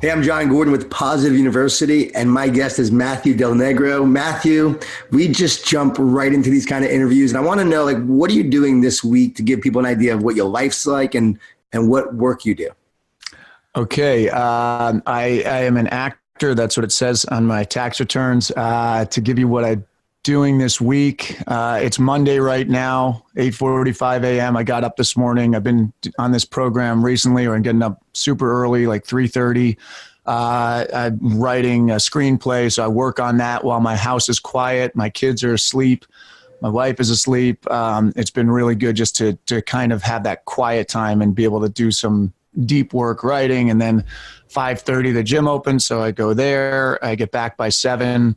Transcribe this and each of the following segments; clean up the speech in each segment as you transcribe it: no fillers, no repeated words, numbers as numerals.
Hey, I'm Jon Gordon with Positive University, and my guest is Matthew Del Negro. Matthew, we just jump right into these kind of interviews, and I want to know, like, what are you doing this week to give people an idea of what your life's like and what work you do? Okay, I am an actor. That's what it says on my tax returns. To give you what I'm doing this week, it's Monday right now, 8:45 a.m. I got up this morning. I've been on this program recently, or I'm getting up super early, like 3:30. I'm writing a screenplay, so I work on that while my house is quiet. My kids are asleep. My wife is asleep. It's been really good just to kind of have that quiet time and be able to do some deep work writing. And then 5:30 the gym opens, so I go there. I get back by 7.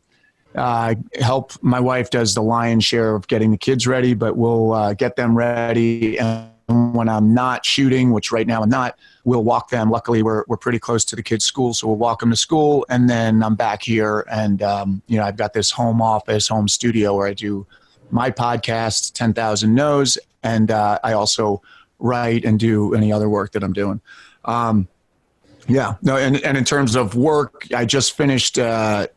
Help my wife does the lion's share of getting the kids ready, but we'll get them ready. And when I'm not shooting, which right now I'm not, we'll walk them. Luckily, we're pretty close to the kids' school, so we'll walk them to school. And then I'm back here, and I've got this home office, home studio where I do my podcast, 10,000 No's, and I also write and do any other work that I'm doing. And in terms of work, I just finished a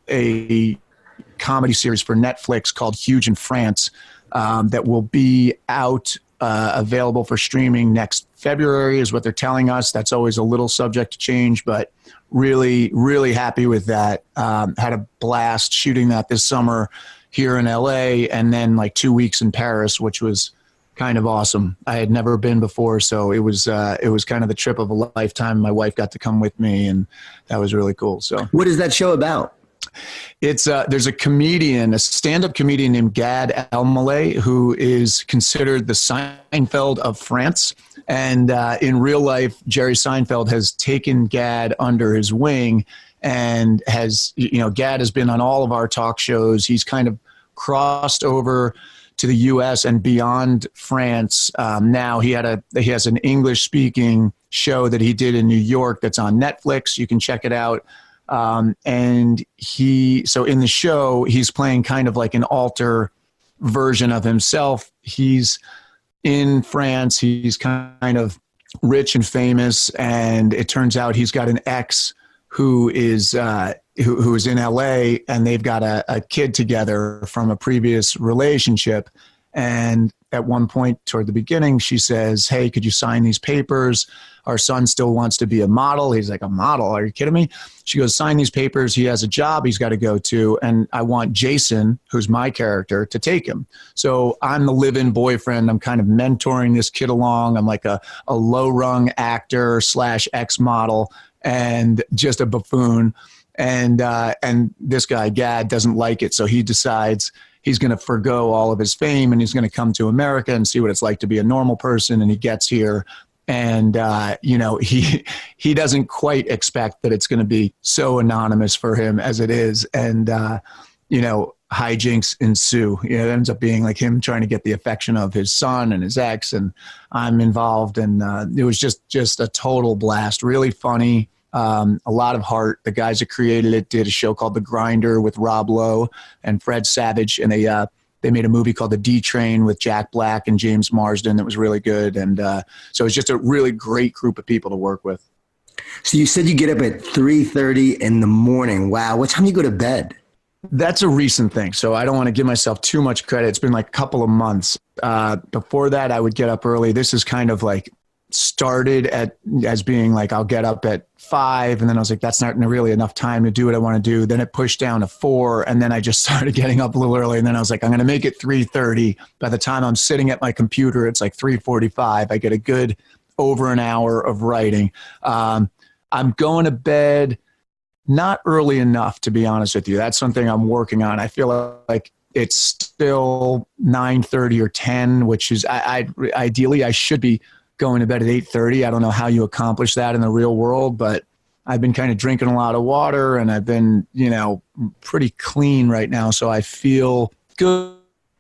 comedy series for Netflix called Huge in France that will be out, available for streaming next February is what they're telling us. That's always a little subject to change, but really, really happy with that. Had a blast shooting that this summer here in LA, and then like 2 weeks in Paris, which was kind of awesome. I had never been before, so it was kind of the trip of a lifetime. My wife got to come with me, and that was really cool. So, what is that show about? It's there's a stand-up comedian named Gad Elmaleh, who is considered the Seinfeld of France. And in real life, Jerry Seinfeld has taken Gad under his wing, and Gad has been on all of our talk shows. He's kind of crossed over to the U.S. and beyond France. Now he has an English-speaking show that he did in New York that's on Netflix. You can check it out. And in the show, he's playing kind of like an alter version of himself. He's in France. He's kind of rich and famous, and it turns out he's got an ex who is in LA, and they've got a kid together from a previous relationship. And at one point toward the beginning, she says, "Hey, could you sign these papers? Our son still wants to be a model." He's like, "A model? Are you kidding me?" She goes, "Sign these papers. He has a job he's got to go to, and I want Jason, who's my character, to take him." So I'm the live-in boyfriend. I'm kind of mentoring this kid along. I'm like a low-rung actor / ex-model and just a buffoon. And this guy, Gad, doesn't like it, so he decides he's going to forgo all of his fame, and he's going to come to America and see what it's like to be a normal person. And he gets here, and he doesn't quite expect that it's going to be so anonymous for him as it is. And hijinks ensue. It ends up being like him trying to get the affection of his son and his ex, and I'm involved. And it was just a total blast. Really funny. A lot of heart. The guys that created it did a show called The Grinder with Rob Lowe and Fred Savage, and they made a movie called The D Train with Jack Black and James Marsden that was really good. And so it's just a really great group of people to work with. So you said you get up at 3:30 in the morning. Wow. What time do you go to bed? That's a recent thing, so I don't want to give myself too much credit. It's been like a couple of months. Before that, I would get up early. This is kind of like started as being like, I'll get up at 5, and then I was like, that's not really enough time to do what I want to do. Then it pushed down to 4, and then I just started getting up a little early, and then I was like, I'm going to make it 3:30. By the time I'm sitting at my computer, it's like 3:45. I get a good over an hour of writing. I'm going to bed not early enough, to be honest with you. That's something I'm working on. I feel like it's still 9:30 or 10, which is ideally I should be going to bed at 8:30. I don't know how you accomplish that in the real world, but I've been kind of drinking a lot of water, and I've been, pretty clean right now. So I feel good,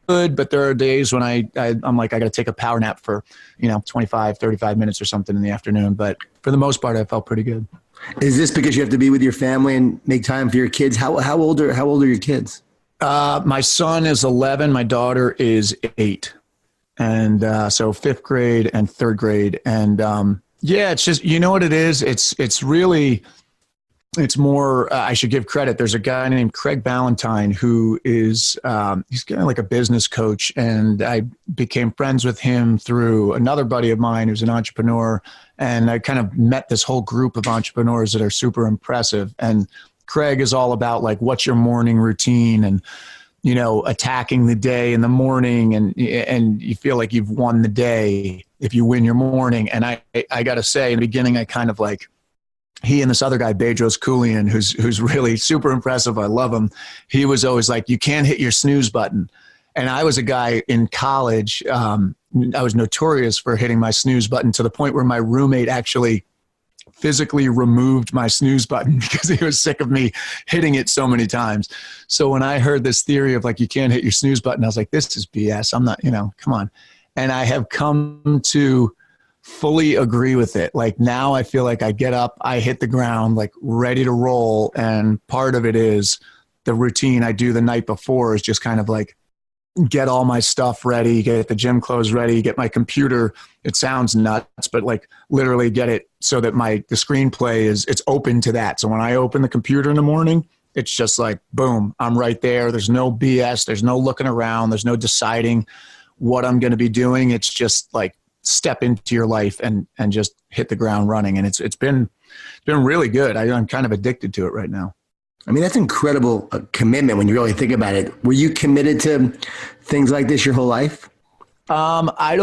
but there are days when I'm like, I got to take a power nap for, 25, 35 minutes or something in the afternoon. But for the most part, I felt pretty good. Is this because you have to be with your family and make time for your kids? How old are your kids? My son is 11. My daughter is 8. And so 5th grade and 3rd grade. And yeah, it's just, you know what it is? It's really it's more, I should give credit. There's a guy named Craig Ballantyne who is, he's kind of like a business coach. And I became friends with him through another buddy of mine who's an entrepreneur. And I kind of met this whole group of entrepreneurs that are super impressive. And Craig is all about like, what's your morning routine and, attacking the day in the morning, and you feel like you've won the day if you win your morning. And I got to say, in the beginning, I kind of like, he and this other guy, Bedros Keuilian, who's really super impressive. I love him. He was always like, you can't hit your snooze button. And I was a guy in college. I was notorious for hitting my snooze button to the point where my roommate actually physically removed my snooze button because he was sick of me hitting it so many times. So when I heard this theory of like, you can't hit your snooze button, I was like, this is BS. I'm not, come on. And I have come to fully agree with it. Like now I feel like I get up, I hit the ground, like ready to roll. And part of it is the routine I do the night before is just kind of like get all my stuff ready, get the gym clothes ready, get my computer. It sounds nuts, but like literally get it so that the screenplay it's open to that. So when I open the computer in the morning, it's just like, boom, I'm right there. There's no BS. There's no looking around. There's no deciding what I'm going to be doing. It's just like step into your life and just hit the ground running. And it's been really good. I'm kind of addicted to it right now. I mean, that's incredible commitment when you really think about it. Were you committed to things like this your whole life? I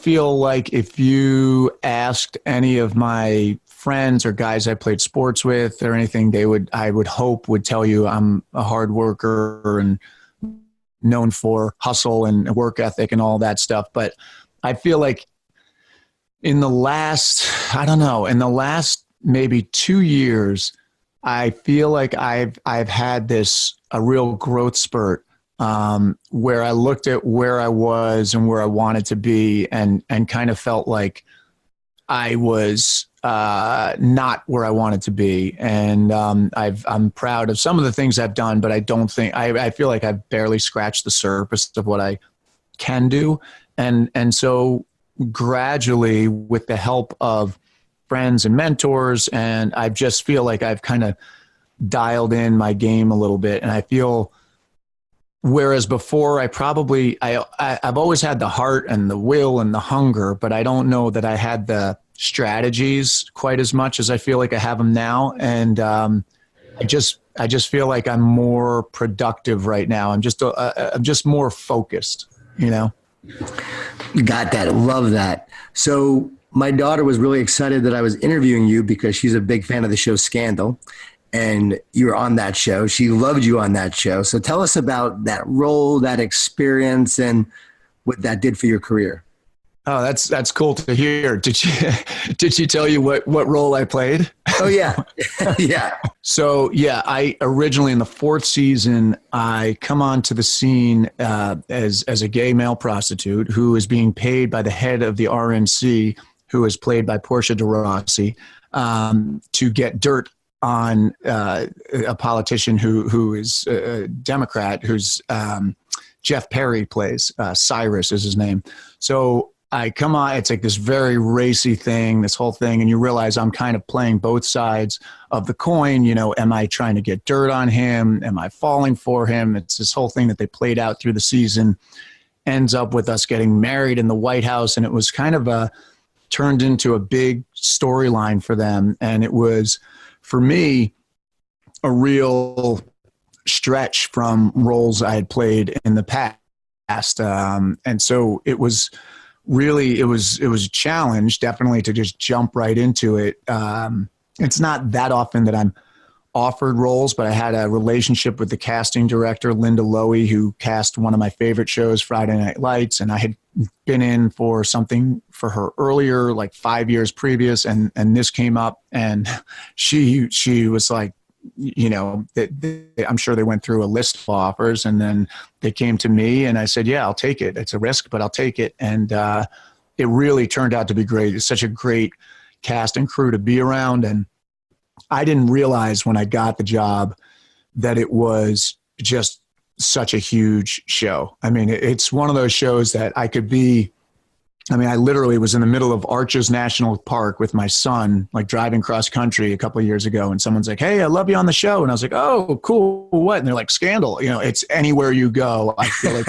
feel like if you asked any of my friends or guys I played sports with or anything, I would hope would tell you I'm a hard worker and known for hustle and work ethic and all that stuff. But I feel like in the last maybe 2 years, I feel like I've had a real growth spurt where I looked at where I was and where I wanted to be and kind of felt like I was not where I wanted to be. And I'm proud of some of the things I've done, but I don't think I feel like I've barely scratched the surface of what I can do. And so gradually, with the help of friends and mentors, and I just feel like I've kind of dialed in my game a little bit. And I feel, whereas before I've always had the heart and the will and the hunger, but I don't know that I had the strategies quite as much as I feel like I have them now. And I just feel like I'm more productive right now. I'm just more focused, Got that. Love that. So my daughter was really excited that I was interviewing you because she's a big fan of the show Scandal, and you were on that show. She loved you on that show. So tell us about that role, that experience, and what that did for your career. Oh, that's cool to hear. Did she tell you what role I played? Oh yeah. Yeah. So yeah, I originally in the 4th season, I come onto the scene as a gay male prostitute who is being paid by the head of the RNC, who is played by Portia de Rossi, to get dirt on a politician who is a Democrat, who's Jeff Perry plays. Cyrus is his name. So I come on, it's like this very racy thing, this whole thing, and you realize I'm kind of playing both sides of the coin. Am I trying to get dirt on him? Am I falling for him? It's this whole thing that they played out through the season, ends up with us getting married in the White House, and it was kind of turned into a big storyline for them. And it was, for me, a real stretch from roles I had played in the past. And so it was really, it was a challenge, definitely, to just jump right into it. It's not that often that I'm offered roles, but I had a relationship with the casting director, Linda Lowy, who cast one of my favorite shows, Friday Night Lights. And I had been in for something for her earlier, like 5 years previous. And this came up, and she was like, I'm sure they went through a list of offers, and then they came to me, and I said, yeah, I'll take it. It's a risk, but I'll take it. And it really turned out to be great. It's such a great cast and crew to be around. And I didn't realize when I got the job that it was just such a huge show. I mean, it's one of those shows that I could be I mean, I literally was in the middle of Arches National Park with my son, like driving cross country a couple of years ago. And someone's like, "Hey, I love you on the show." And I was like, "Oh, cool. What?" And they're like, "Scandal." It's anywhere you go. I feel like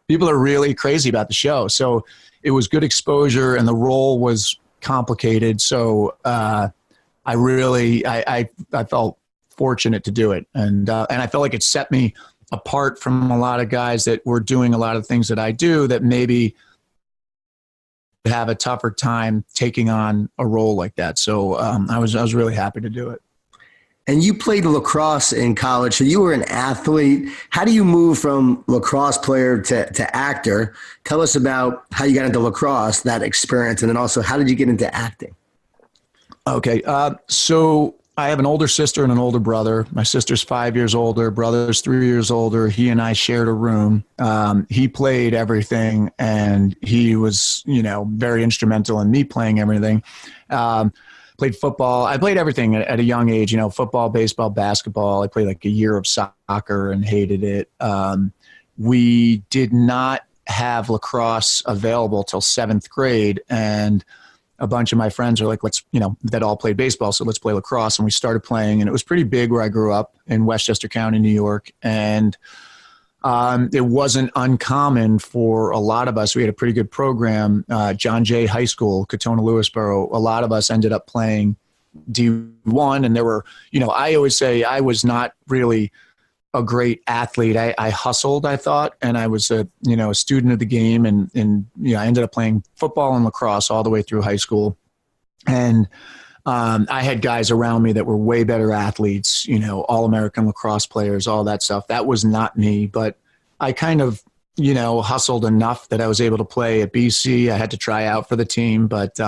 people are really crazy about the show. So it was good exposure, and the role was complicated. So I felt fortunate to do it. And I felt like it set me apart from a lot of guys that were doing a lot of things that I do that maybe have a tougher time taking on a role like that. So I was really happy to do it. And you played lacrosse in college, so you were an athlete. How do you move from lacrosse player to actor? Tell us about how you got into lacrosse, that experience, and then also how did you get into acting? Okay, so I have an older sister and an older brother. My sister's 5 years older, brother's 3 years older. He and I shared a room. He played everything, and he was, very instrumental in me playing everything. Played football. I played everything at a young age, football, baseball, basketball. I played like a year of soccer and hated it. We did not have lacrosse available till 7th grade, and a bunch of my friends are like, that all played baseball, so let's play lacrosse. And we started playing, and it was pretty big where I grew up in Westchester County, New York. And it wasn't uncommon for a lot of us. We had a pretty good program, John Jay High School, Katona Lewisboro. A lot of us ended up playing D1, and there were, I always say I was not really a great athlete. I hustled, I thought, and I was a student of the game, and I ended up playing football and lacrosse all the way through high school. And I had guys around me that were way better athletes, all-American lacrosse players, all that stuff. That was not me, but I kind of, hustled enough that I was able to play at BC. I had to try out for the team, but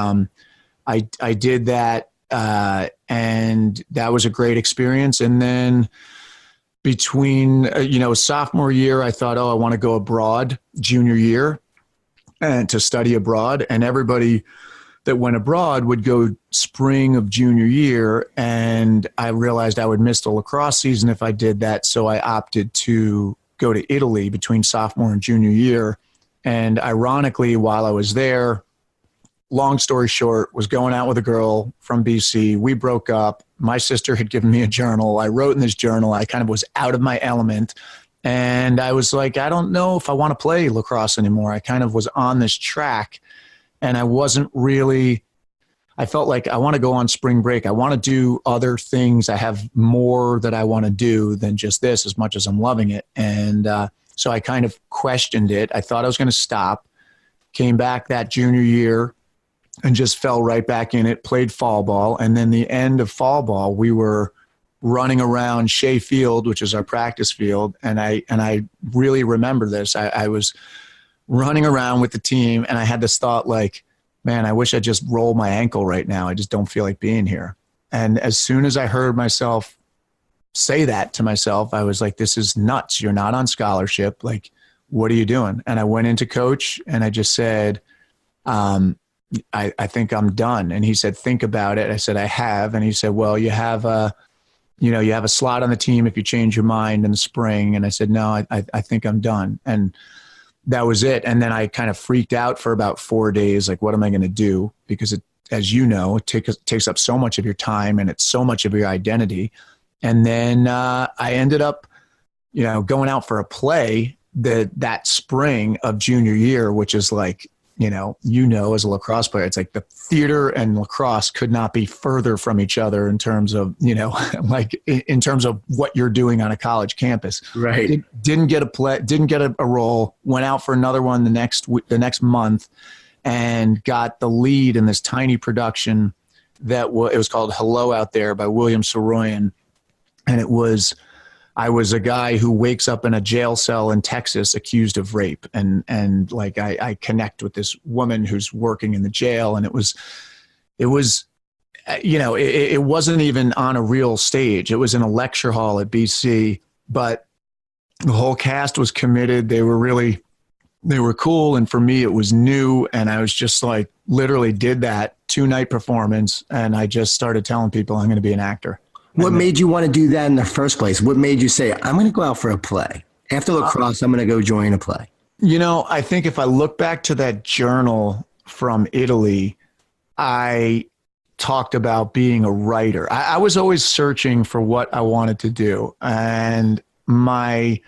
I did that, and that was a great experience. And then between, sophomore year, I thought, I want to go abroad junior year and to study abroad. And everybody that went abroad would go spring of junior year. And I realized I would miss the lacrosse season if I did that. So I opted to go to Italy between sophomore and junior year. And ironically, while I was there, long story short, was going out with a girl from BC. We broke up. My sister had given me a journal. I wrote in this journal. I kind of was out of my element. And I was like, I don't know if I want to play lacrosse anymore. I kind of was on this track, and I wasn't really, I felt like I want to go on spring break. I want to do other things. I have more that I want to do than just this, as much as I'm loving it. And so I kind of questioned it. I thought I was going to stop, came back that junior year, and just fell right back in it, played fall ball. And then the end of fall ball, we were running around Shea Field, which is our practice field. And I really remember this. I was running around with the team, and I had this thought like, man, I wish I just rolled my ankle right now. I just don't feel like being here. And as soon as I heard myself say that to myself, I was like, this is nuts. You're not on scholarship. Like, what are you doing? And I went into coach, and I just said, I think I'm done. And he said, think about it. I said, I have. And he said, well, you have a slot on the team if you change your mind in the spring. And I said, no, I think I'm done. And that was it. And then I kind of freaked out for about 4 days. Like, what am I going to do? Because it, as you know, it takes up so much of your time, and it's so much of your identity. And then I ended up, going out for a play that spring of junior year, which is like, as a lacrosse player, it's like the theater and lacrosse could not be further from each other in terms of, like in terms of what you're doing on a college campus. Right. Didn't get a role, went out for another one the next month, and got the lead in this tiny production that it was called Hello Out There by William Saroyan. And I was a guy who wakes up in a jail cell in Texas accused of rape. And like, I connect with this woman who's working in the jail. And it wasn't even on a real stage. It was in a lecture hall at BC, but the whole cast was committed. They were cool. And for me, it was new. And I was just like, literally did that 2-night performance. And I just started telling people I'm going to be an actor. What made you want to do that in the first place? What made you say, I'm going to go out for a play? After lacrosse, I'm going to go join a play. I think if I look back to that journal, from Italy, I talked about being a writer. I was always searching for what I wanted to do. And my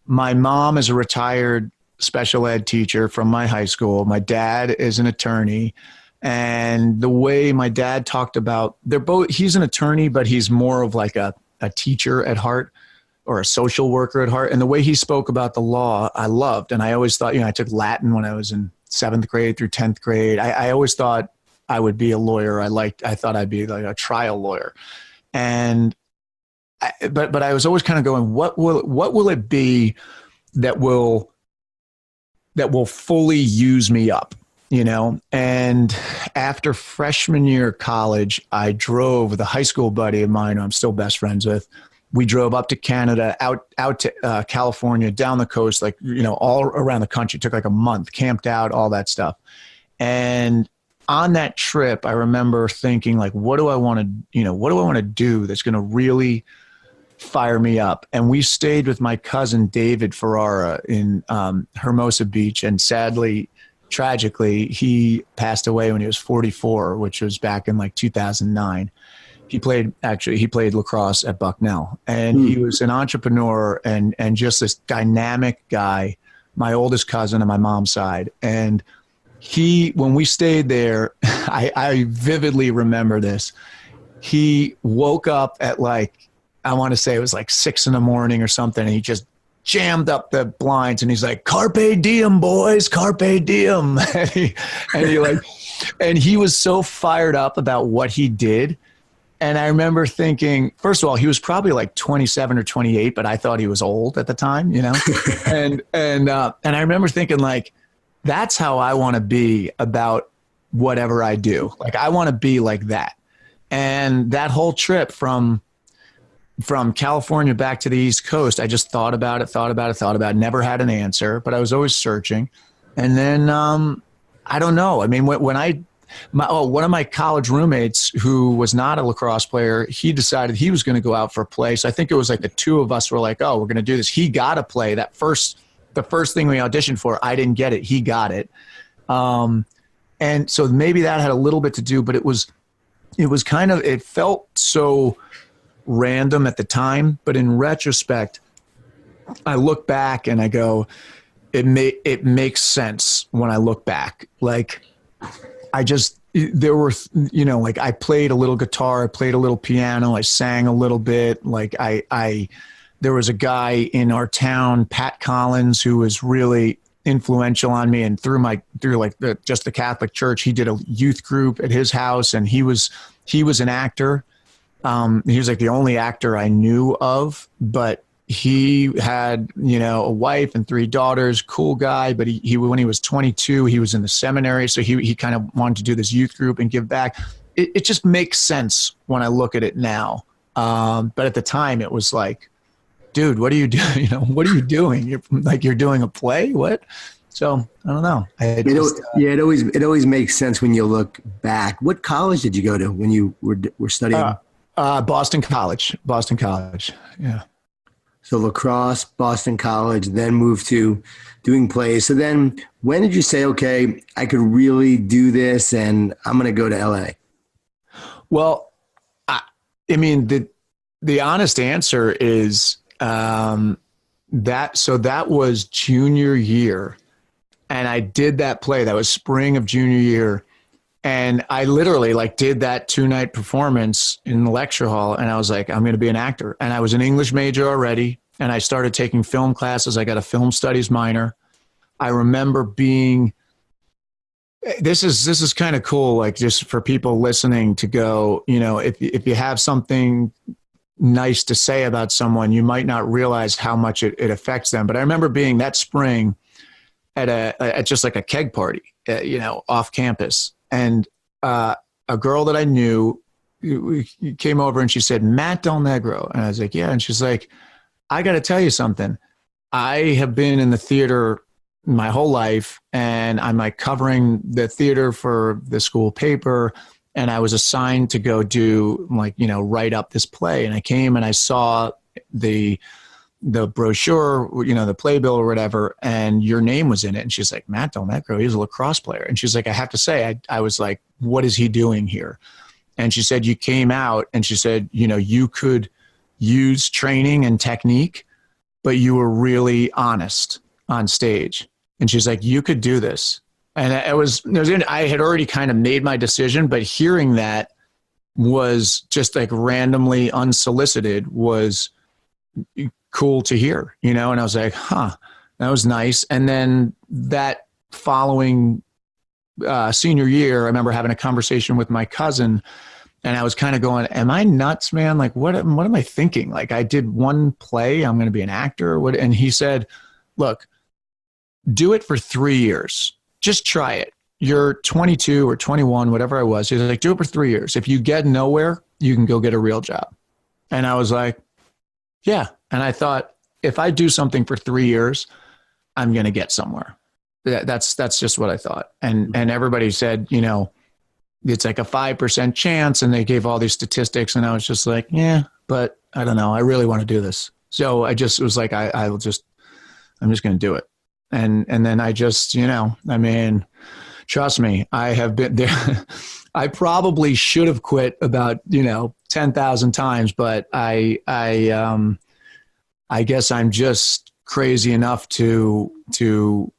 mom is a retired special ed teacher from my high school. My dad is an attorney. And the way my dad talked about, he's an attorney, but he's more of like a teacher at heart, or a social worker at heart. And the way he spoke about the law, I loved. And I always thought, I took Latin when I was in 7th grade through 10th grade. I always thought I would be a lawyer. I thought I'd be like a trial lawyer. But I was always kind of going, what will it be that will fully use me up, And after freshman year of college, I drove with a high school buddy of mine who I'm still best friends with. We drove up to Canada, out to California, down the coast, all around the country. It took like a month, camped out, all that stuff. And on that trip, I remember thinking, like, what do I want to do that's going to really fire me up? And we stayed with my cousin David Ferrara in Hermosa Beach, and sadly, tragically, he passed away when he was 44, which was back in like 2009. He played lacrosse at Bucknell, and he was an entrepreneur and just this dynamic guy, my oldest cousin on my mom's side. And when we stayed there, I vividly remember this. He woke up at I want to say it was like 6 a.m. or something. And he just jammed up the blinds and he's like, "Carpe diem, boys, carpe diem." and he was so fired up about what he did. And I remember thinking, first of all, he was probably like 27 or 28, but I thought he was old at the time, and I remember thinking, like, that's how I want to be about whatever I do. Like, I want to be like that. And that whole trip from California back to the East Coast, I just thought about it, never had an answer, but I was always searching. And then, I don't know. I mean, one of my college roommates, who was not a lacrosse player, he decided he was going to go out for a play. So I think it was like the two of us were like, "Oh, we're going to do this." He got a play. The first thing we auditioned for, I didn't get it. He got it. And so maybe that had a little bit to do, but it felt so random at the time. But in retrospect, I look back and I go, it makes sense when I look back. Like, I played a little guitar, I played a little piano, I sang a little bit. Like there was a guy in our town, Pat Collins, who was really influential on me. And through the Catholic Church, he did a youth group at his house, and he was an actor. He was like the only actor I knew of, but he had, a wife and 3 daughters, cool guy. But he when he was 22, he was in the seminary. So he kind of wanted to do this youth group and give back. It just makes sense when I look at it now. But at the time it was like, dude, what are you doing? What are you doing? You're doing a play? What? So I don't know. It always makes sense when you look back. What college did you go to when you were studying? Boston College. Yeah. So lacrosse, Boston College, then moved to doing plays. So then when did you say, okay, I could really do this and I'm going to go to LA? Well, I mean, the honest answer is that was junior year. And I did that play. That was spring of junior year. And I literally did that 2-night performance in the lecture hall. And I was like, I'm going to be an actor. And I was an English major already. And I started taking film classes. I got a film studies minor. I remember this is kind of cool. Just for people listening to go, if you have something nice to say about someone, you might not realize how much it affects them. But I remember being that spring at just like a keg party, off campus. And a girl that I knew came over and she said, "Matt Del Negro." And I was like, "Yeah." And she's like, "I got to tell you something. I have been in the theater my whole life, and I'm covering the theater for the school paper. And I was assigned to go do write up this play. And I came and I saw the the brochure, the playbill or whatever, and your name was in it. And she's like, Matt Del Negro, he's a lacrosse player. And she's like, I have to say, I was like, what is he doing here? And she said, you came out and she said, you could use training and technique, but you were really honest on stage. And she's like, you could do this. And I had already kind of made my decision, but hearing that was just like randomly unsolicited was cool to hear, and I was like, that was nice. And then that following senior year, I remember having a conversation with my cousin, and I was kind of going, am I nuts, man? Like, what am I thinking? Like, I did one play, I'm going to be an actor or what? And he said, look, do it for 3 years. Just try it. You're 22 or 21, whatever I was. He's like, do it for 3 years. If you get nowhere, you can go get a real job. And I was like, yeah. And I thought, if I do something for 3 years, I'm going to get somewhere. That's just what I thought. And everybody said, it's like a 5% chance. And they gave all these statistics. And I was just like, yeah, but I don't know. I really want to do this. So I just was like, I'm just going to do it. And then I just, trust me, I have been there. I probably should have quit about, 10,000 times, but I guess I'm just crazy enough to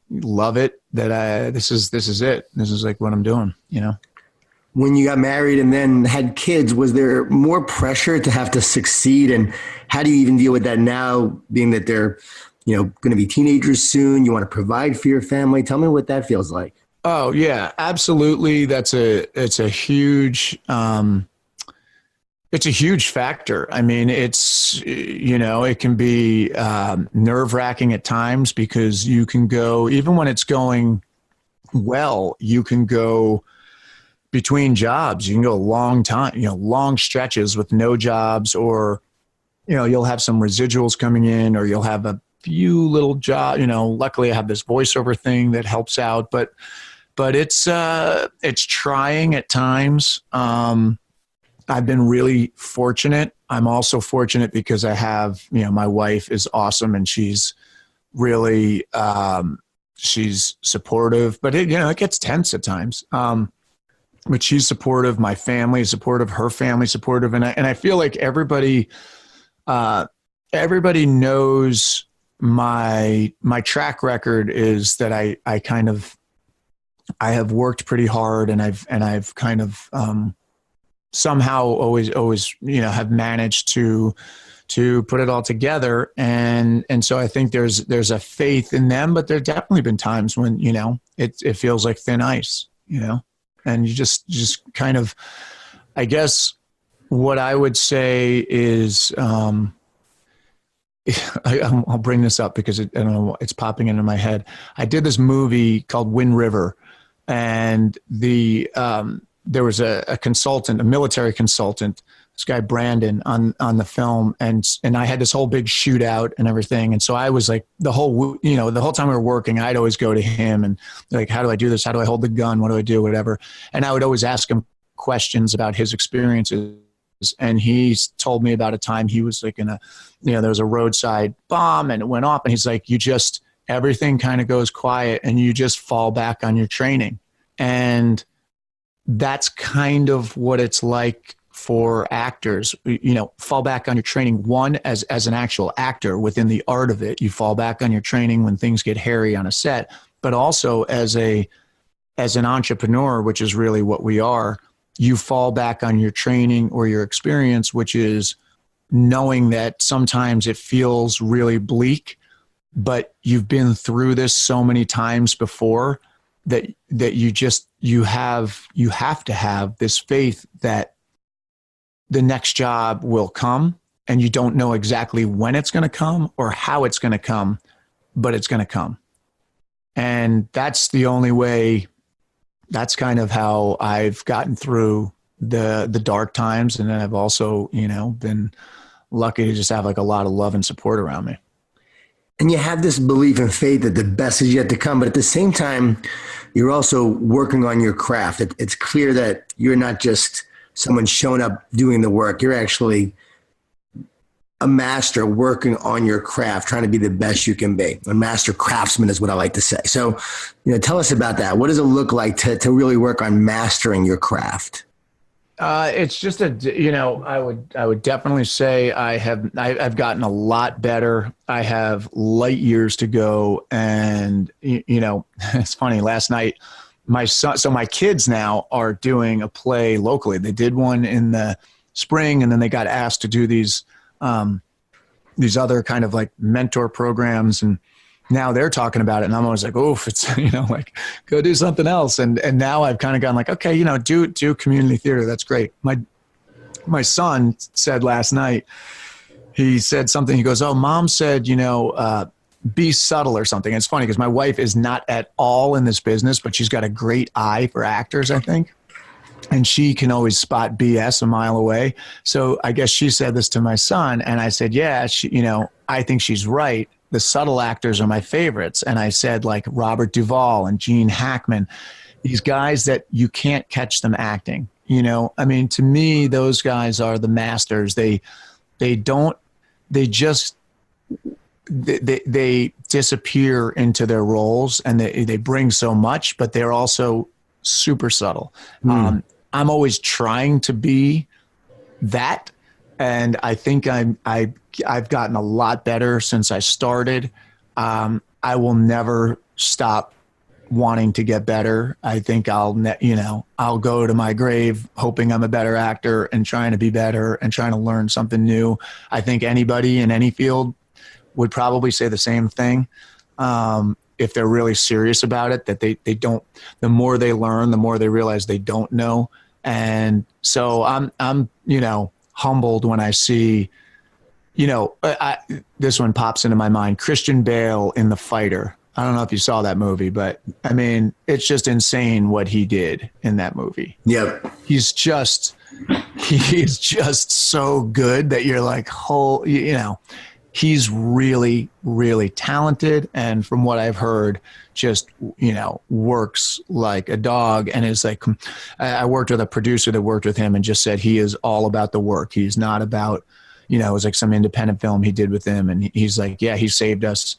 love it that this is it. This is like what I'm doing, When you got married and then had kids, was there more pressure to have to succeed? And how do you even deal with that now, being that they're, going to be teenagers soon? You want to provide for your family. Tell me what that feels like. Oh yeah, absolutely. It's a huge factor. I mean, it can be nerve-wracking at times because you can go, even when it's going well, you can go between jobs. You can go a long time, long stretches with no jobs, or, you'll have some residuals coming in, or you'll have a few little jobs. Luckily I have this voiceover thing that helps out, but it's trying at times. I've been really fortunate. I'm also fortunate because I have, my wife is awesome and she's really, she's supportive, but it gets tense at times. But she's supportive. My family is supportive. Her family is supportive. And I feel like everybody knows my track record is that I have worked pretty hard, and I've kind of somehow always have managed to put it all together, and so I think there's a faith in them, but there've definitely been times when it feels like thin ice, and you just kind of, I guess what I would say is I'll bring this up because I don't know, it's popping into my head. I did this movie called Wind River, and there was a consultant, a military consultant, this guy Brandon on the film, and I had this whole big shootout and everything. And so I was like, the whole time we were working, I'd always go to him and like, how do I do this? How do I hold the gun? What do I do? Whatever. And I would always ask him questions about his experiences. And he told me about a time he was like there was a roadside bomb and it went off, and he's like, everything kind of goes quiet and you just fall back on your training. And that's kind of what it's like for actors, fall back on your training. One, as an actual actor within the art of it, you fall back on your training when things get hairy on a set, but also as an entrepreneur, which is really what we are, you fall back on your training or your experience, which is knowing that sometimes it feels really bleak, but you've been through this so many times before that you have to have this faith that the next job will come, and you don't know exactly when it's going to come or how it's going to come, but it's going to come. And that's the only way. That's kind of how I've gotten through the dark times. And then I've also, been lucky to just have like a lot of love and support around me. And you have this belief and faith that the best is yet to come. But at the same time, you're also working on your craft. It's clear that you're not just someone showing up doing the work. You're actually a master working on your craft, trying to be the best you can be. A master craftsman is what I like to say. So, tell us about that. What does it look like to really work on mastering your craft? It's just I would definitely say I've gotten a lot better. I have light years to go. And, it's funny, last night, my kids now are doing a play locally. They did one in the spring, and then they got asked to do these other kind of like mentor programs, and now they're talking about it, and I'm always like, oof, it's like, go do something else. And now I've kind of gone like, okay, do community theater. That's great. My son said last night, he said something. He goes, oh, mom said, be subtle or something. And it's funny because my wife is not at all in this business, but she's got a great eye for actors, I think. And she can always spot BS a mile away. So I guess she said this to my son. And I said, yeah, I think she's right. The subtle actors are my favorites. And I said, like Robert Duvall and Gene Hackman, these guys that you can't catch them acting. To me, those guys are the masters. They disappear into their roles, and they bring so much, but they're also super subtle. I'm always trying to be that. And I think I've gotten a lot better since I started. I will never stop wanting to get better. I think I'll go to my grave hoping I'm a better actor and trying to be better and trying to learn something new. I think anybody in any field would probably say the same thing. If they're really serious about it, that they don't, the more they learn, the more they realize they don't know. And so I'm humbled when I see, this one pops into my mind, Christian Bale in The Fighter. I don't know if you saw that movie, but I mean, it's just insane what he did in that movie. Yep. He's just so good that you're like, he's really, really talented. And from what I've heard, just, works like a dog. And is like, I worked with a producer that worked with him and just said he is all about the work. He's not about, it was like some independent film he did with him. And he's like, yeah, he saved us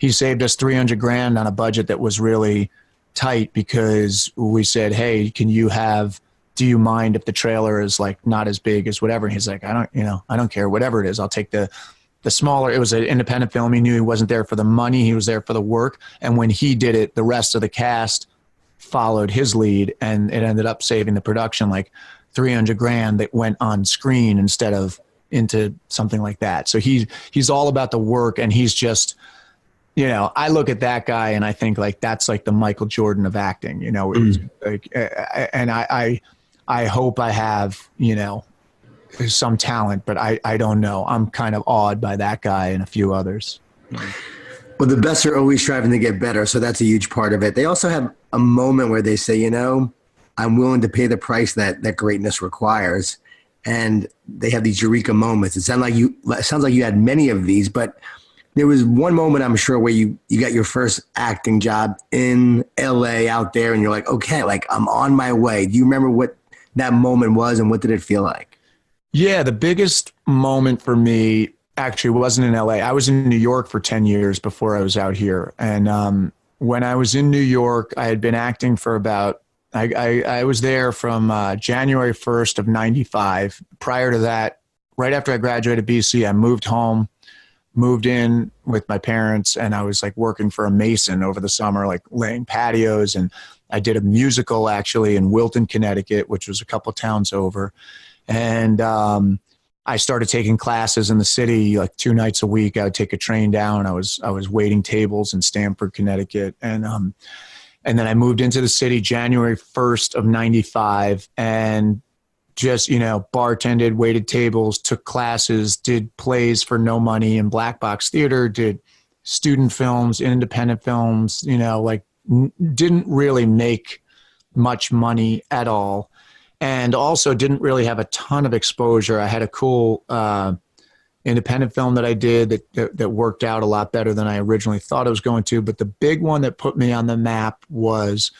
$300,000 on a budget that was really tight because we said, hey, do you mind if the trailer is like not as big as whatever? And he's like, I don't care, whatever it is. I'll take the smaller. It was an independent film. He knew he wasn't there for the money. He was there for the work. And when he did it, the rest of the cast followed his lead, and it ended up saving the production like $300,000 that went on screen instead of into something like that. So he's all about the work, and he's just, I look at that guy and I think like, that's like the Michael Jordan of acting, it was like, and I hope I have, some talent, but I don't know. I'm kind of awed by that guy and a few others. Well, the best are always striving to get better. So that's a huge part of it. They also have a moment where they say, I'm willing to pay the price that greatness requires. And they have these eureka moments. It sounds like you had many of these, but there was one moment, I'm sure, where you got your first acting job in LA out there, and you're like, okay, like I'm on my way. Do you remember what that moment was, and what did it feel like? Yeah, the biggest moment for me actually wasn't in LA. I was in New York for 10 years before I was out here. And when I was in New York, I had been acting for I was there from January 1st of 95. Prior to that, right after I graduated BC, I moved home, moved in with my parents, and I was like working for a mason over the summer, like laying patios. And I did a musical actually in Wilton, Connecticut, which was a couple towns over. And I started taking classes in the city like 2 nights a week. I would take a train down. I was waiting tables in Stamford, Connecticut. And then I moved into the city January 1st of 95 and just, bartended, waited tables, took classes, did plays for no money in black box theater, did student films, independent films, didn't really make much money at all. And also didn't really have a ton of exposure. I had a cool independent film that I did that worked out a lot better than I originally thought it was going to. But the big one that put me on the map was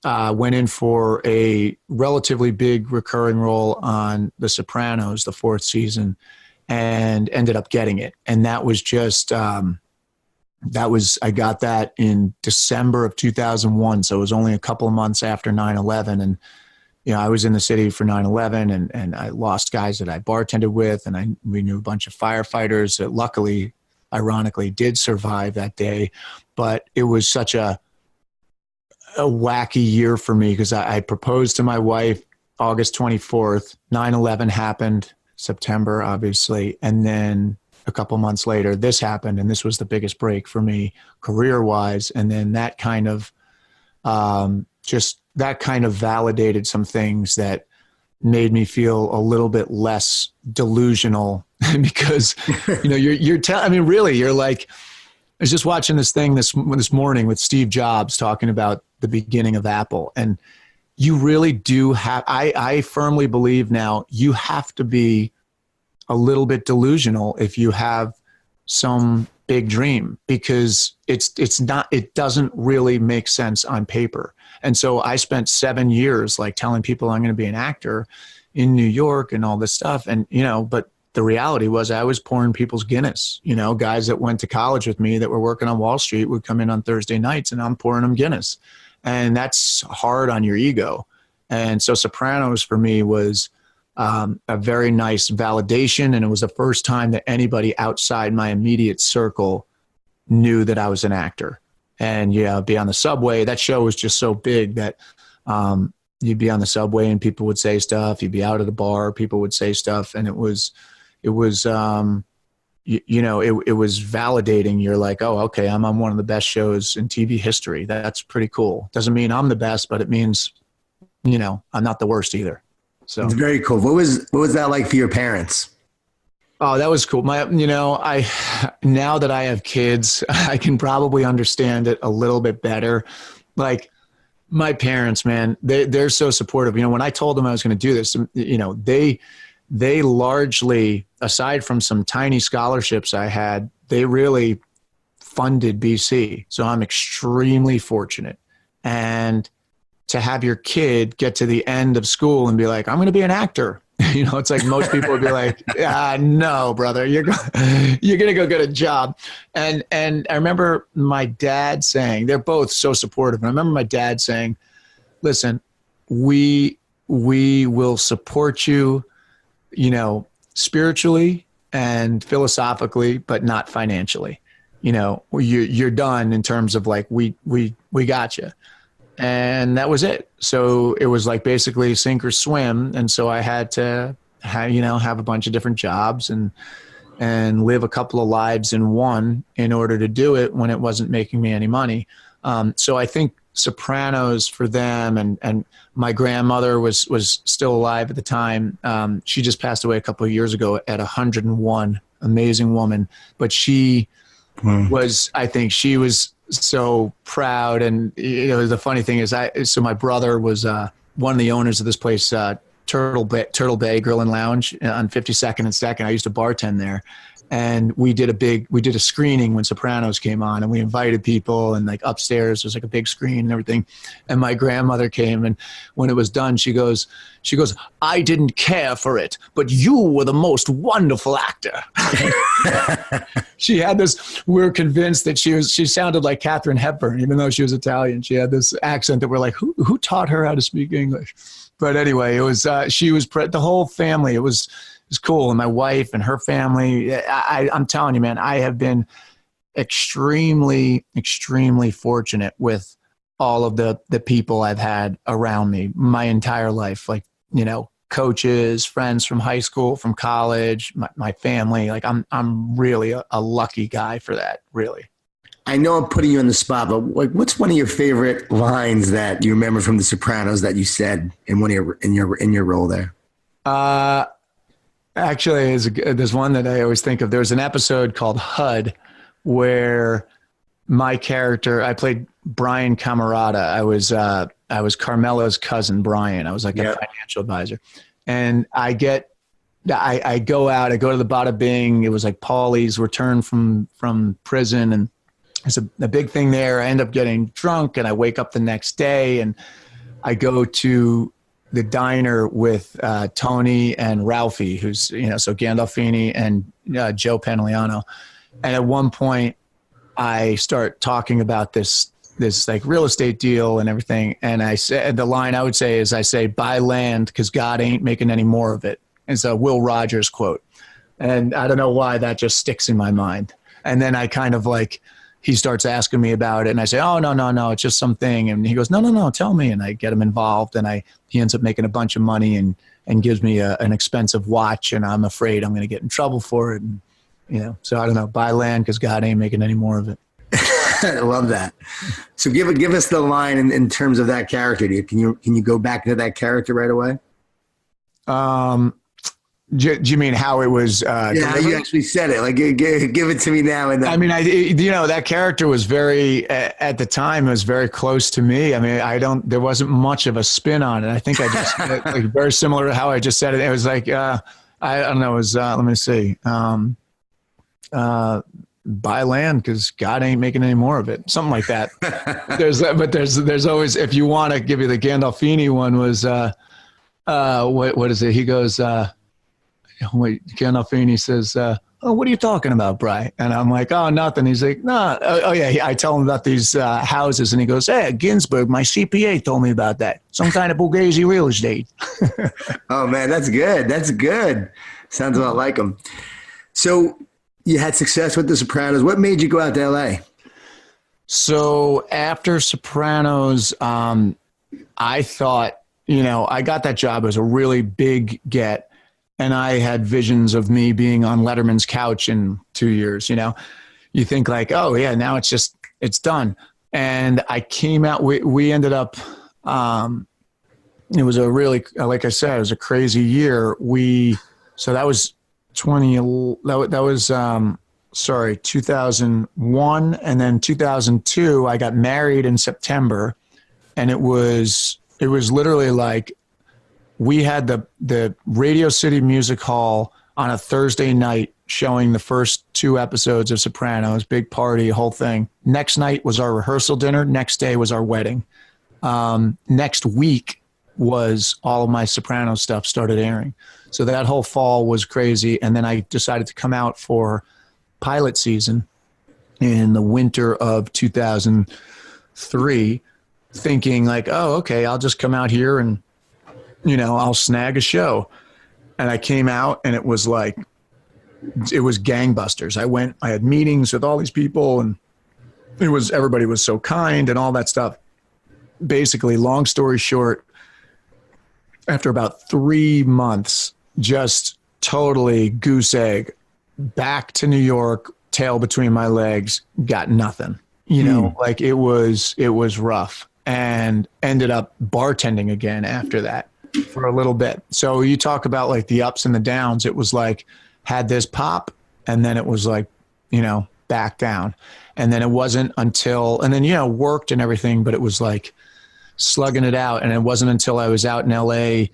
went in for a relatively big recurring role on The Sopranos, the 4th season. and ended up getting it. And that was just, I got that in December of 2001. So it was only a couple of months after 9/11. And, I was in the city for 9/11 and I lost guys that I bartended with. And we knew a bunch of firefighters that luckily, ironically, did survive that day. But it was such a wacky year for me because I proposed to my wife August 24th, 9/11 happened, September, obviously. And then a couple months later, this happened, and this was the biggest break for me career-wise. And then that kind of validated some things that made me feel a little bit less delusional because, you're like, I was just watching this thing this morning with Steve Jobs talking about the beginning of Apple. And you really do have, I firmly believe now, you have to be a little bit delusional if you have some big dream, because it doesn't really make sense on paper. And so I spent 7 years like telling people I'm going to be an actor in New York and all this stuff. And, but the reality was I was pouring people's Guinness, guys that went to college with me that were working on Wall Street would come in on Thursday nights and I'm pouring them Guinness. And that's hard on your ego. And so Sopranos for me was a very nice validation. And it was the first time that anybody outside my immediate circle knew that I was an actor. And be on the subway. That show was just so big that you'd be on the subway and people would say stuff. You'd be out at a bar, people would say stuff. And it was validating. You're like, oh, okay, I'm on one of the best shows in TV history. That's pretty cool. Doesn't mean I'm the best, but it means, I'm not the worst either. So it's very cool. What was that like for your parents? Oh, that was cool. Now that I have kids, I can probably understand it a little bit better. Like my parents, man, they're so supportive. When I told them I was going to do this, they largely, aside from some tiny scholarships I had, they really funded BC. So I'm extremely fortunate. And to have your kid get to the end of school and be like, I'm going to be an actor. It's like most people would be like, no, brother, you're going to go get a job. And I remember my dad saying, they're both so supportive. And I remember my dad saying, listen, we will support you, spiritually and philosophically, but not financially. You're done in terms of like, we got you. And that was it. So it was like basically sink or swim. And so I had to have a bunch of different jobs and live a couple of lives in one in order to do it when it wasn't making me any money. So I think Sopranos for them, and my grandmother was still alive at the time. She just passed away a couple of years ago at 101, amazing woman. But she was, I think she was so proud. And the funny thing is so my brother was one of the owners of this place, Turtle Bay Grill and Lounge on 52nd and 2nd. I used to bartend there. And we did a screening when Sopranos came on, and we invited people, and like upstairs was like a big screen and everything. And my grandmother came, and when it was done, she goes, I didn't care for it, but you were the most wonderful actor. She had this, we were convinced that she sounded like Katharine Hepburn, even though she was Italian. She had this accent that we're like, who taught her how to speak English? But anyway, it was, the whole family, it was cool. And my wife and her family, I'm telling you, man, I have been extremely, extremely fortunate with all of the people I've had around me my entire life. Like, coaches, friends from high school, from college, my family. Like I'm really a lucky guy for that, really. I know I'm putting you on the spot, but what's one of your favorite lines that you remember from The Sopranos that you said in your role there? Actually, there's one that I always think of. There's an episode called HUD where my character, I played Brian Camerata. I was Carmela's cousin, Brian. I was like a financial advisor. And I go out, I go to the Bada Bing. It was like Paulie's return from prison. And it's a big thing there. I end up getting drunk and I wake up the next day and I go to the diner with Tony and Ralphie, who's, so Gandolfini and Joe Pantoliano. And at one point I start talking about this like real estate deal and everything. And I said, the line I would say is, I say, buy land because God ain't making any more of it. It's a Will Rogers quote. And I don't know why that just sticks in my mind. And then I kind of like, he starts asking me about it and I say, oh, no, it's just something. And he goes, no, tell me. And I get him involved and he ends up making a bunch of money and gives me an expensive watch. And I'm afraid I'm going to get in trouble for it. And, so I don't know, buy land because God ain't making any more of it. I love that. So give us the line in terms of that character. Can you go back to that character right away? Do you mean how it was? Yeah, you actually said it. Like, give it to me now. And I mean, that character was at the time, it was very close to me. I mean, there wasn't much of a spin on it. I think I just like very similar to how I just said it. It was like, I don't know. It was let me see. Buy land because God ain't making any more of it. Something like that. There's always, if you want to give you the Gandolfini one was, what is it? He goes, Gandolfini says, oh, what are you talking about, Bri? And I'm like, oh, nothing. He's like, no. Oh yeah. I tell him about these houses and he goes, hey, Ginsburg, my CPA told me about that. Some kind of Bughazi real estate. Oh man, that's good. That's good. Sounds a lot like him. So you had success with The Sopranos. What made you go out to LA? So after Sopranos, I thought, I got that job. It was a really big get. And I had visions of me being on Letterman's couch in 2 years. You think like, oh yeah, now it's done. And I came out, we ended up, it was a really, like I said, it was a crazy year. So that was 2001. And then 2002, I got married in September and it was literally like, we had the Radio City Music Hall on a Thursday night showing the first 2 episodes of Sopranos, big party, whole thing. Next night was our rehearsal dinner. Next day was our wedding. Next week was all of my Sopranos stuff started airing. So that whole fall was crazy. And then I decided to come out for pilot season in the winter of 2003, thinking like, oh, okay, I'll just come out here and I'll snag a show. And I came out and it was gangbusters. I had meetings with all these people and everybody was so kind and all that stuff. Basically, long story short, after about 3 months, just totally goose egg, back to New York, tail between my legs, got nothing, like it was rough, and ended up bartending again after that for a little bit. So you talk about like the ups and the downs. It was like, had this pop and then it was like, back down. And then it wasn't until, and then, worked and everything, but it was like slugging it out. And it wasn't until I was out in LA,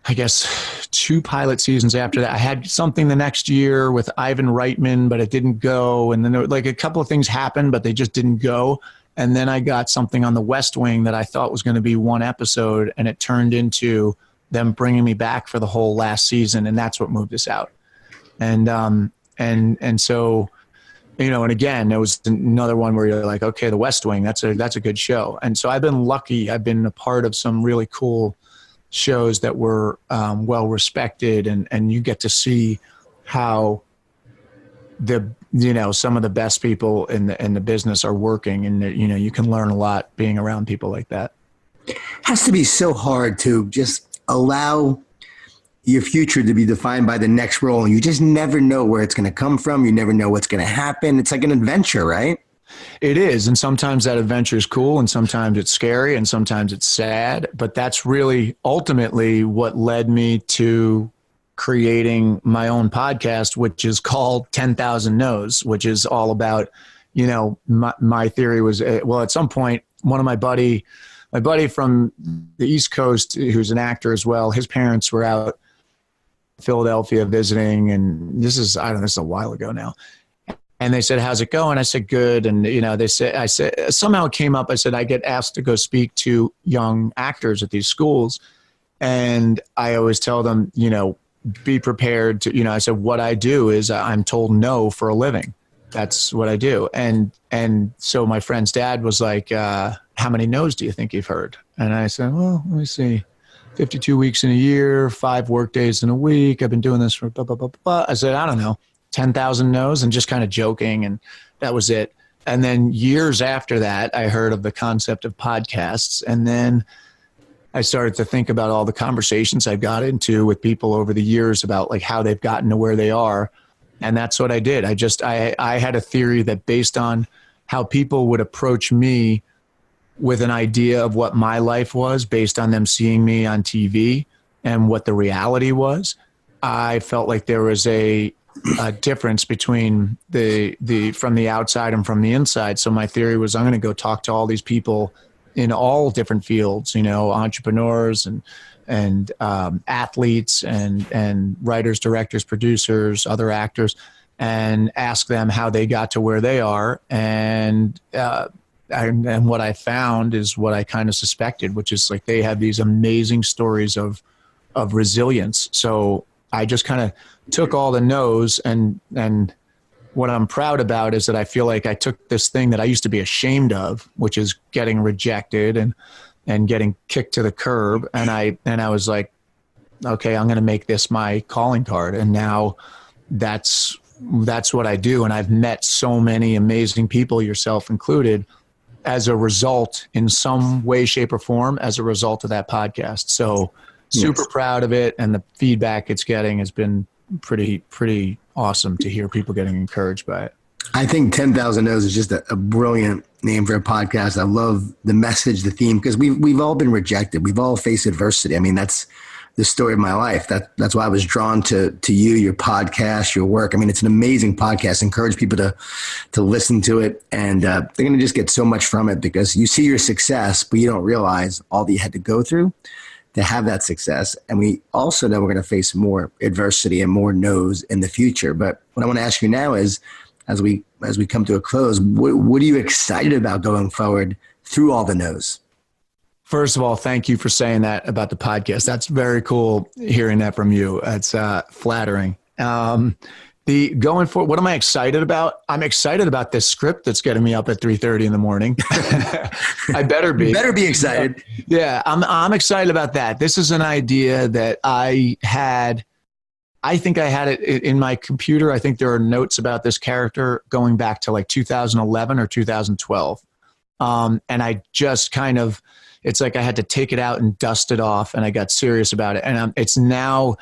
I guess 2 pilot seasons after that. I had something the next year with Ivan Reitman, but it didn't go. And then there, like a couple of things happened, but they just didn't go. And then I got something on the West Wing that I thought was going to be 1 episode, and it turned into them bringing me back for the whole last season, and that's what moved us out. And so, and again, there was another one where you're like, okay, the West Wing, that's a good show. And so I've been lucky. I've been a part of some really cool shows that were well respected, and you get to see how some of the best people in the business are working, and you can learn a lot being around people like that. It has to be so hard to just allow your future to be defined by the next role, and you just never know where it's going to come from. You never know what's going to happen. It's like an adventure, right? It is, and sometimes that adventure is cool, and sometimes it's scary, and sometimes it's sad, but that's really ultimately what led me to creating my own podcast, which is called 10,000 No's, which is all about, my theory was, well, at some point, one of my buddy from the East Coast, who's an actor as well, his parents were out in Philadelphia visiting, and this is a while ago now. And they said, how's it going? I said, good. And, they said, I said, somehow it came up. I said, I get asked to go speak to young actors at these schools. And I always tell them, be prepared to, I said, what I do is I'm told no for a living. That's what I do. And so my friend's dad was like, how many no's do you think you've heard? And I said, well, let me see. 52 weeks in a year, 5 work days in a week. I've been doing this for blah, blah, blah, blah. I said, I don't know. 10,000 no's, and just kind of joking. And that was it. And then years after that, I heard of the concept of podcasts. And then I started to think about all the conversations I got into with people over the years about like how they've gotten to where they are. And that's what I did. I had a theory that based on how people would approach me with an idea of what my life was based on them seeing me on TV and what the reality was, I felt like there was a difference between the from the outside and from the inside. So my theory was I'm going to go talk to all these people in all different fields, entrepreneurs and athletes and writers, directors, producers, other actors, and ask them how they got to where they are. And what I found is what I kind of suspected, which is like they have these amazing stories of resilience. So I just kind of took all the no's, and what I'm proud about is that I feel like I took this thing that I used to be ashamed of, which is getting rejected and getting kicked to the curb. And I was like, okay, I'm going to make this my calling card. And now that's what I do. And I've met so many amazing people, yourself included, as a result, in some way, shape, or form, as a result of that podcast. So super proud of it. And the feedback it's getting has been pretty awesome to hear people getting encouraged by it. I think 10,000 No's is just a brilliant name for a podcast. I love the message, the theme, because we've all been rejected. We've all faced adversity. I mean, that's the story of my life. That's why I was drawn to you, your podcast, your work. I mean, it's an amazing podcast. I encourage people to listen to it, and they're going to just get so much from it, because you see your success, but you don't realize all that you had to go through to have that success. And we also know we're going to face more adversity and more no's in the future. But what I want to ask you now is, as we come to a close, what are you excited about going forward through all the no's? First of all, thank you for saying that about the podcast. That's very cool hearing that from you. It's flattering. The going forward, what am I excited about? I'm excited about this script that's getting me up at 3:30 in the morning. I better be. You better be excited. Yeah, I'm excited about that. This is an idea that I think I had it in my computer. I think there are notes about this character going back to like 2011 or 2012. And I just kind of, it's like I had to take it out and dust it off, and I got serious about it. And it's now,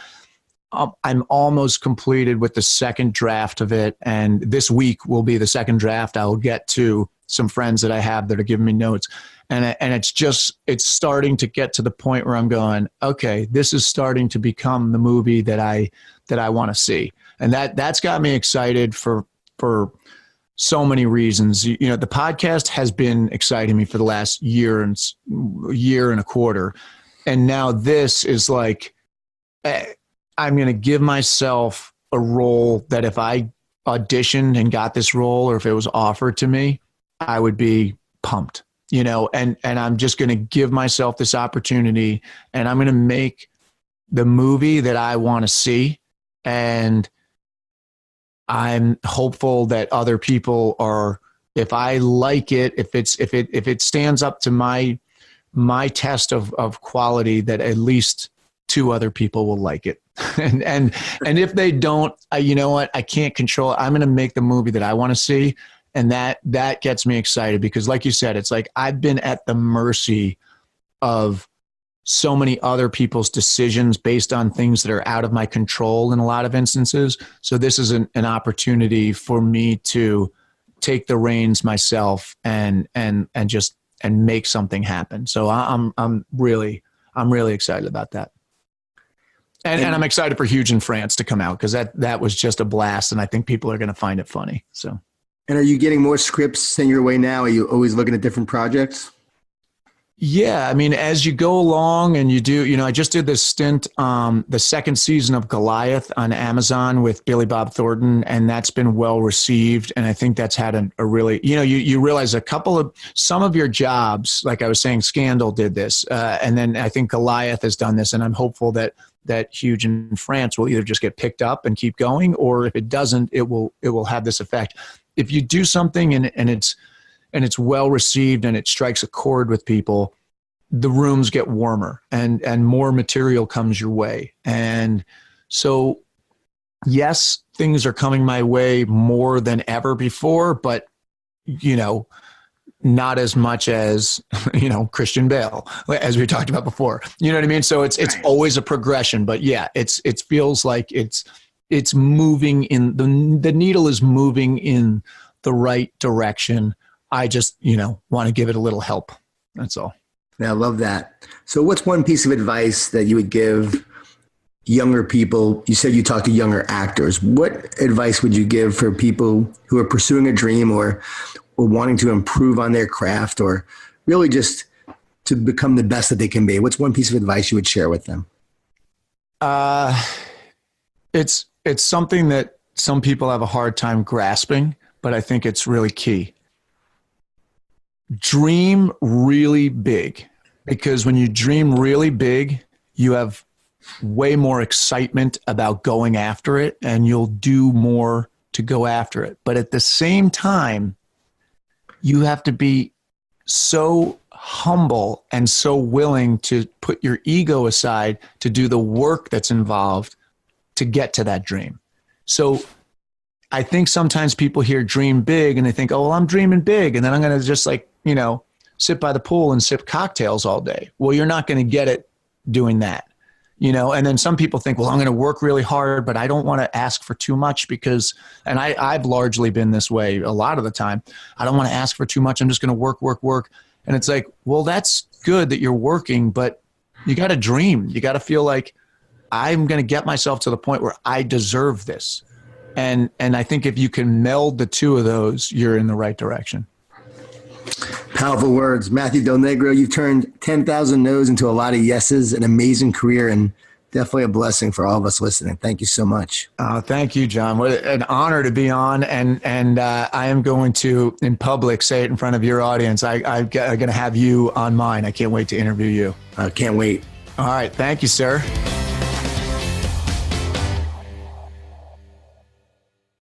I'm almost completed with the second draft of it. And this week will be the second draft. I'll get to some friends that I have that are giving me notes. And it's starting to get to the point where I'm going, okay, this is starting to become the movie that I want to see. And that's got me excited for so many reasons. The podcast has been exciting me for the last year and a quarter. And now this is like, I'm going to give myself a role that if I auditioned and got this role, or if it was offered to me, I would be pumped, and I'm just going to give myself this opportunity, and I'm going to make the movie that I want to see. And I'm hopeful that other people are, if I like it, if it stands up to my test of quality, that at least 2 other people will like it. and if they don't, you know what? I can't control it. I'm going to make the movie that I want to see. And that gets me excited, because like you said, it's like I've been at the mercy of so many other people's decisions based on things that are out of my control in a lot of instances. So this is an opportunity for me to take the reins myself and make something happen. So I'm really excited about that. And I'm excited for Huge in France to come out, because that was just a blast, and I think people are going to find it funny. So. And are you getting more scripts sent your way now? Are you always looking at different projects? Yeah, I mean, as you go along and you do, I just did this stint, the second season of Goliath on Amazon with Billy Bob Thornton, and that's been well received. And I think that's had a really, you realize some of your jobs, like I was saying, Scandal did this, and then I think Goliath has done this, and I'm hopeful that Huge in France will either just get picked up and keep going, or if it doesn't, it will have this effect. If you do something and it's well received and it strikes a chord with people, the rooms get warmer and more material comes your way. And so, yes, things are coming my way more than ever before, but, not as much as, Christian Bale, as we talked about before. You know what I mean? So it's always a progression, but yeah, it feels like it's moving in, the needle is moving in the right direction. I just, want to give it a little help. That's all. Yeah, I love that. So what's one piece of advice that you would give younger people? You said you talk to younger actors. What advice would you give for people who are pursuing a dream or wanting to improve on their craft or really just to become the best that they can be? What's one piece of advice you would share with them? It's something that some people have a hard time grasping, but I think it's really key. Dream really big, because when you dream really big, you have way more excitement about going after it and you'll do more to go after it. But at the same time, you have to be so humble and so willing to put your ego aside to do the work that's involved to get to that dream. So I think sometimes people hear dream big and they think, oh, well, I'm dreaming big, and then I'm going to just sit by the pool and sip cocktails all day. Well, you're not going to get it doing that, and then some people think, well, I'm going to work really hard, but I don't want to ask for too much because, and I've largely been this way a lot of the time. I don't want to ask for too much. I'm just going to work. And it's like, well, that's good that you're working, but you got to dream. You got to feel like I'm going to get myself to the point where I deserve this. And I think if you can meld the two of those, you're in the right direction. Powerful words. Matthew Del Negro, you've turned 10,000 no's into a lot of yeses, an amazing career, and definitely a blessing for all of us listening. Thank you so much. Thank you, John. What an honor to be on. And I am going to, in public, say it in front of your audience. I'm going to have you on mine. I can't wait to interview you. I can't wait. All right. Thank you, sir.